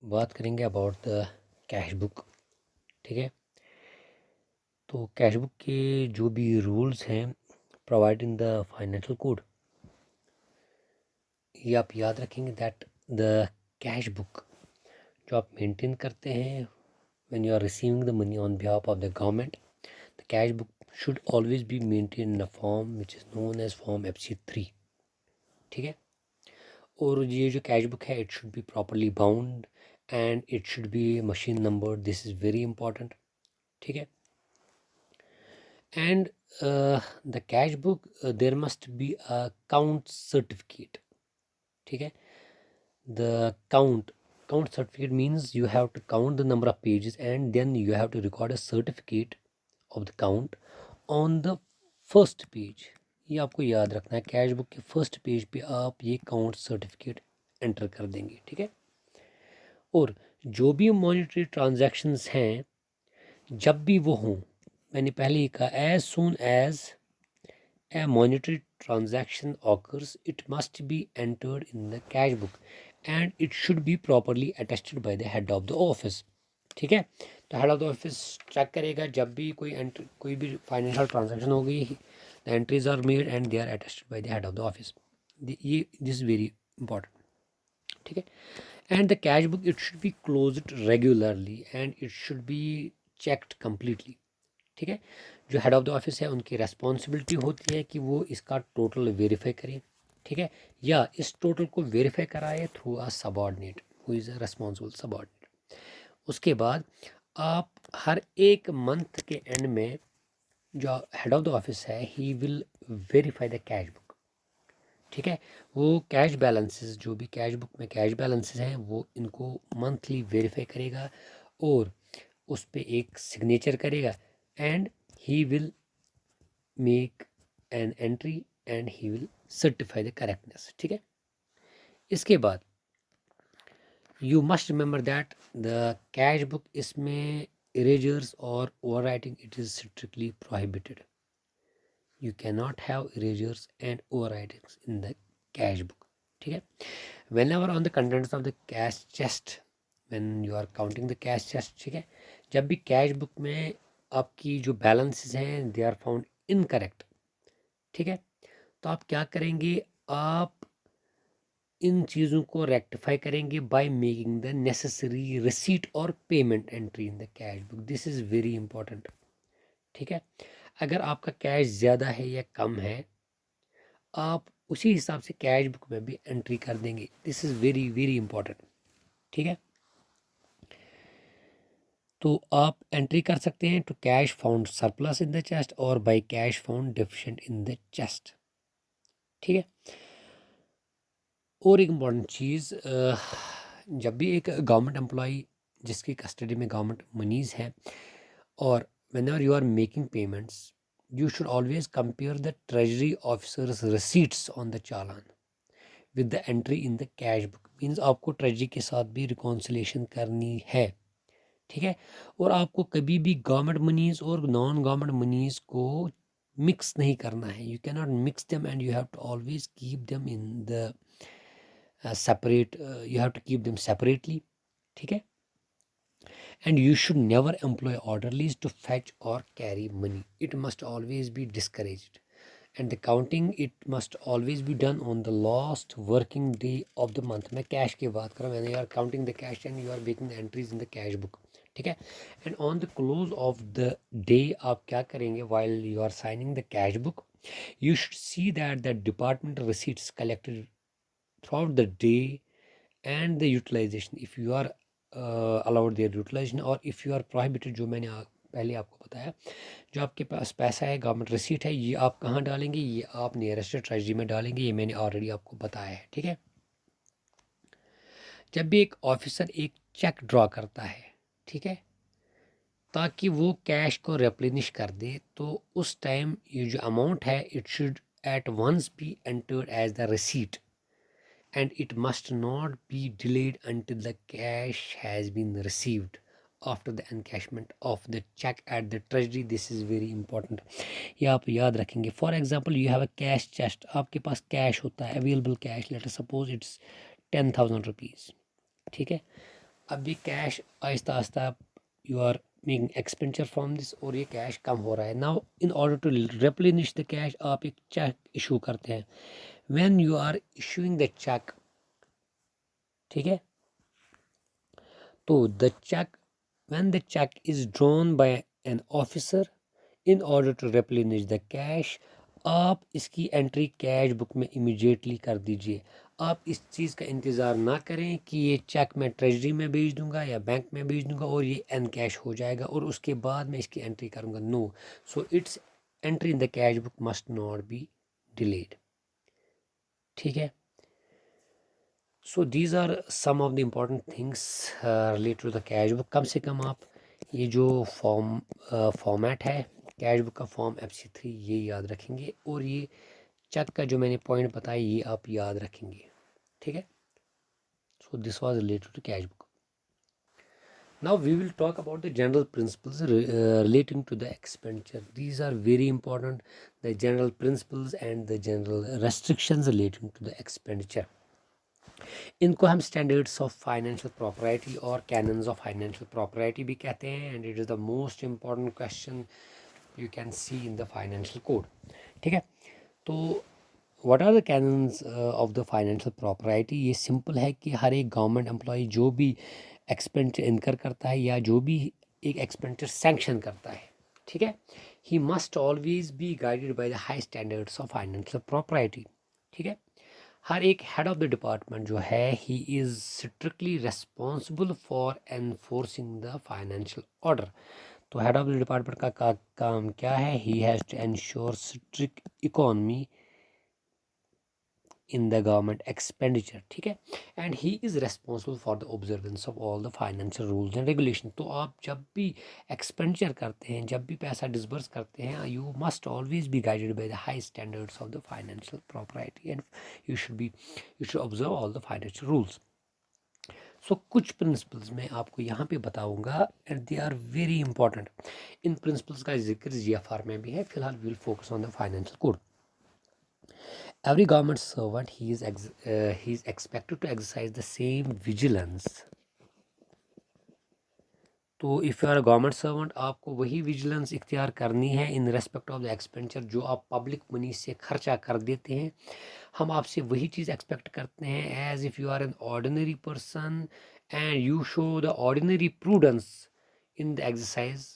बात करेंगे about the cash book. ठीक है, तो कैश बुक के जो भी रूल्स हैं provide in the financial code, ये आप याद रखेंगे दैट द कैश बुक जो आप मेंटेन करते हैं when you are receiving the money on behalf of the government, the cash book should always be maintain in a form which is known as form FC3। ठीक है, और ये जो cash book है it should be properly bound and it should be machine number, this is very important. ठीक है, and the cash book there must be a count certificate. ठीक है, the count certificate means you have to count the number of pages and then you have to record a certificate of the count on the first page। ये आपको याद रखना है, cash book के first page पे आप ये count certificate enter कर देंगे। ठीक है, और जो भी मॉनेटरी ट्रांजैक्शंस हैं जब भी वो हों, मैंने पहले ही कहा as soon as a monetary transaction occurs, it must be entered in the cash book and it should be properly attested by the head of the office। ठीक है, तो head of the office check करेगा जब भी कोई भी financial transaction होगी, the entries are made and they are attested by the head of the office. ये दिस वेरी इंपॉर्टेंट। ठीक है, and the cash book it should be closed regularly and it should be checked completely. ठीक है, जो head of the office है उनकी responsibility होती है कि वो इसका टोटल वेरीफाई करें। ठीक है, या इस टोटल को वेरीफाई कराए through a subordinate who is a responsible subordinate. उसके बाद आप हर एक मंथ के एंड में जो हेड ऑफ द ऑफिस है he will verify the cash book. ठीक है, वो कैश बैलेंसेस जो भी कैश बुक में कैश बैलेंसेस हैं वो इनको मंथली वेरीफाई करेगा और उस पर एक सिग्नेचर करेगा and he will make an entry and he will certify the correctness। ठीक है, इसके बाद you must remember that the cash book इसमें erasures और overwriting it is strictly prohibited। you cannot have erasures and overwritings in the cash book। ठीक है, whenever on the contents of the cash chest, when you are counting the cash chest, ठीक है, जब भी cash book में आपकी जो balances हैं दे आर फाउंड इनकरेक्ट, ठीक है, तो आप क्या करेंगे, आप इन चीज़ों को रेक्टिफाई करेंगे by making the necessary receipt और payment entry in the cash book. This is very important. ठीक है, अगर आपका कैश ज़्यादा है या कम है आप उसी हिसाब से कैश बुक में भी एंट्री कर देंगे। This is very very important. ठीक है, तो आप एंट्री कर सकते हैं to cash found surplus in the chest और by cash found deficient in the chest. ठीक है, और एक इम्पॉर्टेंट चीज़, जब भी एक गवर्नमेंट एम्प्लॉई जिसकी कस्टडी में गवर्नमेंट मनीज है और whenever you are making payments you should always compare the treasury officer's receipts on the challan with the entry in the cash book। Means आपको ट्रेजरी के साथ भी रिकॉन्सिलेशन करनी है। ठीक है, और आपको कभी भी गवर्नमेंट मनीज और नॉन गवर्नमेंट मनीज को मिक्स नहीं करना है। You can not mix them and you have to always keep them in the separate, you have to keep them separately। ठीक है, and you should never employ orderlies to fetch or carry money, it must always be discouraged and the counting it must always be done on the last working day of the month। मैं cash की बात कर रहा हूँ, when you are counting the cash and you are making the entries in the cash book। ठीक है, and on the close of the day आप क्या करेंगे, while you are signing the cash book you should see that the department receipts collected throughout the day and the utilization if you are allowed their utilization or if you are prohibited, जो मैंने पहले आपको बताया, जो आपके पास पैसा है government receipt है ये आप कहाँ डालेंगे, ये आप नियरेस्ट ट्रेजरी में डालेंगे, ये मैंने ऑलरेडी आपको बताया है। ठीक है, जब भी एक ऑफिसर एक चेक ड्रॉ करता है, ठीक है, ताकि वो कैश को रिप्लेनिश कर दे, तो उस टाइम ये जो अमाउंट है it should at once be entered as the receipt and it must not be delayed until the cash has been received after the encashment of the check at the treasury। this is very important, ये आप याद रखेंगे। For example you have a cash chest, आपके पास cash होता है available cash, let us suppose it's 10,000 rupees. ठीक है, अब ये कैश आहिस्ता आहिस्ता you are making expenditure from this और ये कैश कम हो रहा है। Now in order to replenish the cash आप एक चेक इशू करते हैं। When you are issuing the cheque, ठीक है, तो the cheque when the check is drawn by an officer in order to replenish the cash, आप इसकी entry cash book में इमीडिएटली कर दीजिए। आप इस चीज़ का इंतज़ार ना करें कि ये चेक मैं ट्रेजरी में भेज दूंगा या बैंक में भेज दूंगा और ये एन कैश हो जाएगा और उसके बाद मैं इसकी एंट्री करूंगा। No, so it's entry in the cash book must not be delayed. ठीक है, so these are some of the important things related to the cash book. कम से कम आप ये जो फॉर्मेट है कैश बुक का, फॉर्म FC3, ये याद रखेंगे और ये चेक का जो मैंने पॉइंट बताया ये आप याद रखेंगे। ठीक है, so this was related to cash book. Now we will talk about the general principles relating to the expenditure. These are very important, the general principles and the general restrictions relating to the expenditure. इनको हम standards of financial property और canons of financial property भी कहते हैं and it is the most important question you can see in the financial code. ठीक है, तो what are the canons of the financial property? ये सिंपल है कि हर एक गवर्नमेंट एम्प्लॉय जो भी एक्सपेंडिचर इनकर करता है या जो भी एक एक्सपेंडिचर सैंक्शन करता है, ठीक है, he must always be guided by the high standards of financial property. ठीक है, हर एक हेड ऑफ द डिपार्टमेंट जो है he is strictly responsible for enforcing the financial order. तो हेड ऑफ द डिपार्टमेंट का काम क्या है? He has to ensure strict economy in the government expenditure. ठीक है, and he is responsible for the observance of all the financial rules and regulation. तो आप जब भी एक्सपेंडिचर करते हैं, जब भी पैसा डिसबर्स करते हैं, you must always be guided by the high standards of the financial property and you should observe all the financial rules. So कुछ प्रिंसिपल्स मैं आपको यहाँ पे बताऊंगा and they are very important. इन प्रिंसिपल्स का जिक्र GFR में भी है, फिलहाल we will focus on the financial code. Every government servant he is expected to exercise the same vigilance. तो if you are a government servant, आपको वही विजिलेंस इख्तियार करनी है in respect of the expenditure जो आप पब्लिक मनी से खर्चा कर देते हैं। हम आपसे वही चीज़ एक्सपेक्ट करते हैं as if you are an ordinary person and you show the ordinary prudence in the exercise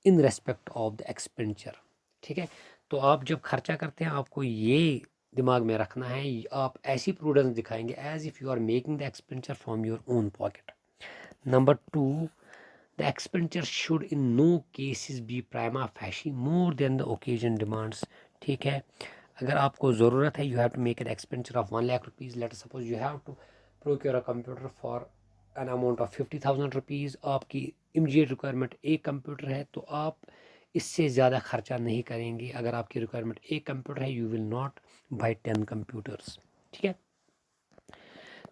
in respect of the expenditure. ठीक है, तो आप जब खर्चा करते हैं आपको ये दिमाग में रखना है, आप ऐसी प्रूडेंस दिखाएंगे as if you are making the expenditure from your own pocket. Number 2, the expenditure should in no cases be prima facie more than the occasion demands. ठीक है, अगर आपको ज़रूरत है, you have to make an expenditure of 1 lakh rupees, let suppose you have to procure a computer for an amount of 50,000 rupees, आपकी immediate requirement एक computer है, तो आप इससे ज़्यादा खर्चा नहीं करेंगे। अगर आपकी रिक्वायरमेंट एक कंप्यूटर है, you will not by 10 computers. ठीक है,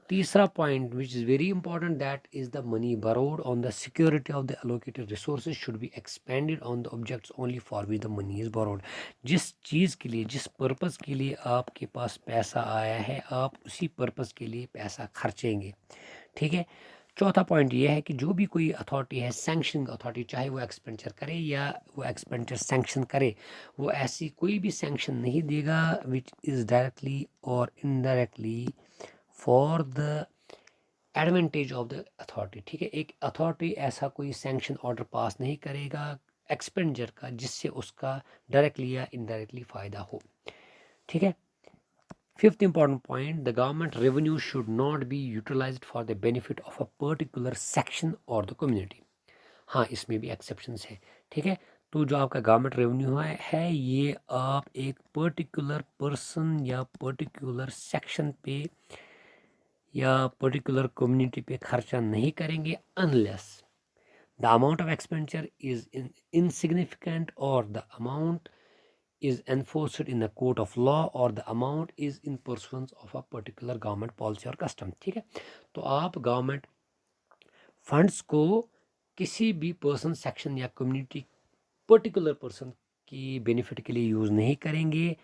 तीसरा point which is very important, that is the money borrowed on the security of the allocated resources should be expended on the objects only for which the money is borrowed। जिस चीज़ के लिए, जिस purpose के लिए आपके पास पैसा आया है, आप उसी पर्पज़ के लिए पैसा खर्चेंगे। ठीक है, चौथा पॉइंट ये है कि जो भी कोई अथॉरिटी है, सैंक्शनिंग अथॉरिटी, चाहे वो एक्सपेंडिचर करे या वो एक्सपेंडिचर सैंक्शन करे, वो ऐसी कोई भी सैंक्शन नहीं देगा विच इज़ डायरेक्टली और indirectly for the advantage of the authority. ठीक है, एक अथॉरिटी ऐसा कोई सैंक्शन ऑर्डर पास नहीं करेगा एक्सपेंडिचर का जिससे उसका डायरेक्टली या इनडायरेक्टली फ़ायदा हो। ठीक है, fifth important point, the government revenue should not be utilized for the benefit of a particular section or the community। हाँ, इसमें भी एक्सेप्शंस है। ठीक है, तो जो आपका गवर्नमेंट रेवेन्यू है ये आप एक पर्टिकुलर पर्सन या पर्टिकुलर सेक्शन पे या पर्टिकुलर कम्युनिटी पे खर्चा नहीं करेंगे unless the amount of expenditure is insignificant or the amount is enforced in a court of law or the amount is in pursuance of a particular government policy or custom। ठीक है, तो आप government funds को किसी भी person, section या community, particular person की benefit के लिए यूज़ नहीं करेंगे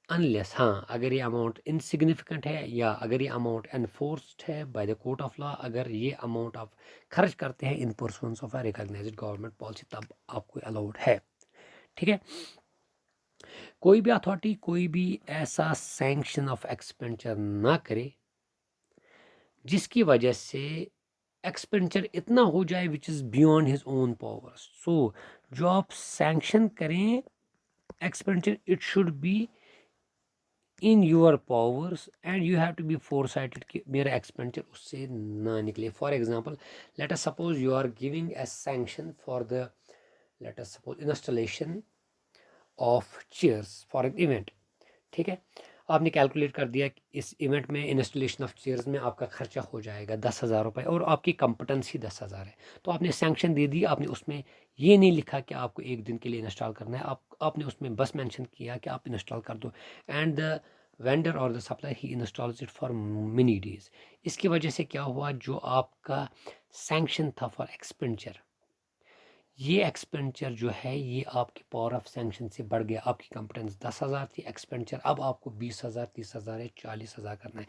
अनलेस, हाँ, अगर ये अमाउंट इनसिग्निफिकेंट है या अगर ये अमाउंट एनफोर्स्ड है by the court of law, अगर ये अमाउंट आप खर्च करते हैं in pursuance of a recognised government policy, तब आपको अलाउड है। ठीक है। कोई भी अथॉरिटी कोई भी ऐसा सैंक्शन ऑफ एक्सपेंडिचर ना करे जिसकी वजह से एक्सपेंडिचर इतना हो जाए which is beyond his own powers. So जो आप सैंक्शन करें expenditure, it should be in your powers and you have to be foresighted कि मेरा एक्सपेंडिचर उससे ना निकले। For example, let us suppose you are giving a sanction for the, let us suppose, installation of chairs for an event. ठीक है, आपने calculate कर दिया कि इस इवेंट में इंस्टॉलेशन ऑफ चेयर्स में आपका खर्चा हो जाएगा 10,000 रुपये और आपकी कंपटेंसी 10,000 है। तो आपने सैंक्शन दे दी, आपने उसमें ये नहीं लिखा कि आपको एक दिन के लिए इंस्टॉल करना है, आपने उसमें बस मेंशन किया कि आप इंस्टॉल कर दो एंड द वेंडर और the supplier he installs it for mini days. इसकी वजह से क्या हुआ, जो आपका सैंक्शन था फॉर एक्सपेंडिचर, ये एक्सपेंडिचर जो है ये आपकी पावर ऑफ सैंक्शन से बढ़ गया। आपकी कंपटेंस 10,000 थी, एक्सपेंडिचर अब आपको 20,000, 30,000 है, 40,000 करना है।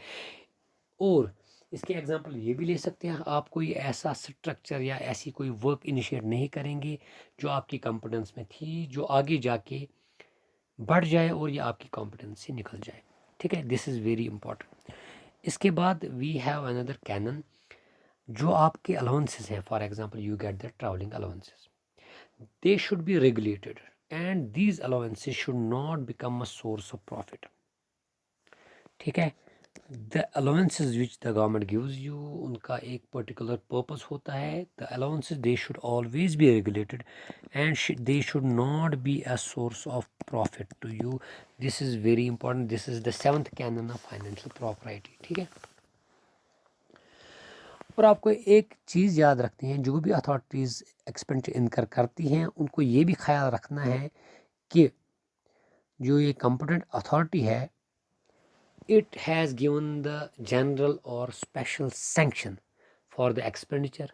और इसके एग्जांपल ये भी ले सकते हैं, आप कोई ऐसा स्ट्रक्चर या ऐसी कोई वर्क इनिशिएट नहीं करेंगे जो आपकी कंपटेंस में थी, जो आगे जाके बढ़ जाए और ये आपकी कॉम्पिटेंस से निकल जाए। ठीक है, दिस इज़ वेरी इंपॉर्टेंट। इसके बाद वी हैव अनदर कैनन, जो आपके अलाउंसेस है। For example, you get the travelling allowances, they should be regulated and these allowances should not become a source of profit। ठीक है, the allowances which the government gives you, उनका एक particular purpose होता है। the allowances, they should always be regulated and they should not be a source of profit to you। this is very important, this is the 7th canon of financial propriety। ठीक है, और आपको एक चीज़ याद रखनी है, जो भी अथॉरिटीज़ एक्सपेंडिचर इनकर करती हैं उनको ये भी ख्याल रखना है कि जो ये कॉम्पिटेंट अथॉरिटी है, it has given the general और special sanction for the expenditure.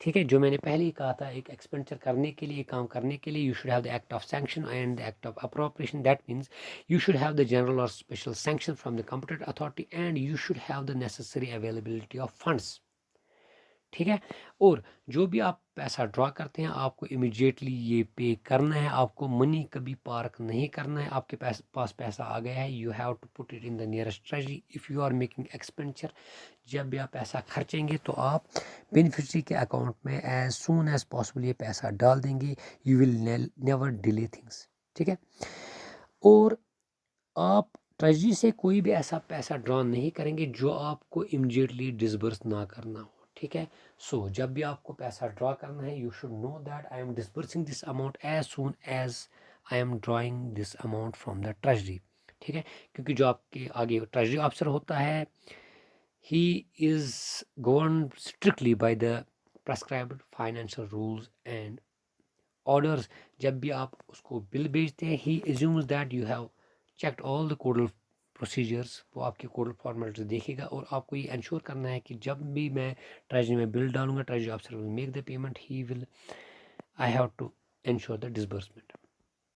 ठीक है, जो मैंने पहले ही कहा था, एक एक्सपेंडिचर करने के लिए, काम करने के लिए, you should have the act of sanction and the act of appropriation. That means you should have the general और special sanction from the competent authority and you should have the necessary availability of funds. ठीक है, और जो भी आप पैसा draw करते हैं आपको इमिजिएटली ये पे करना है, आपको मनी कभी पार्क नहीं करना है। आपके पास पैसा आ गया है, you have to put it in the nearest treasury if you are making expenditure. जब भी आप पैसा खर्चेंगे तो आप बेनिफिशरी के अकाउंट में एज सून एज पॉसिबल ये पैसा डाल देंगे। You will never delay things. ठीक है, और आप ट्रेजरी से कोई भी ऐसा पैसा ड्रॉ नहीं करेंगे जो आपको इमिजिएटली डिसबर्स ना करना हो। ठीक है, सो जब भी आपको पैसा ड्रॉ करना है, you should know that I am disbursing this amount as soon as I am drawing this amount from the treasury. ठीक है, क्योंकि जो आपके आगे ट्रेजरी ऑफिसर होता है, he is govern strictly by the prescribed financial rules and orders. जब भी आप उसको बिल भेजते हैं, he assumes that you have checked all the codal procedures. वो आपके कोडल फॉर्मेलिटीज देखेगा और आपको ये इंश्योर करना है कि जब भी मैं ट्रेजरी में बिल डालूंगा, treasury officer will make the payment, he will, I have to ensure the disbursement.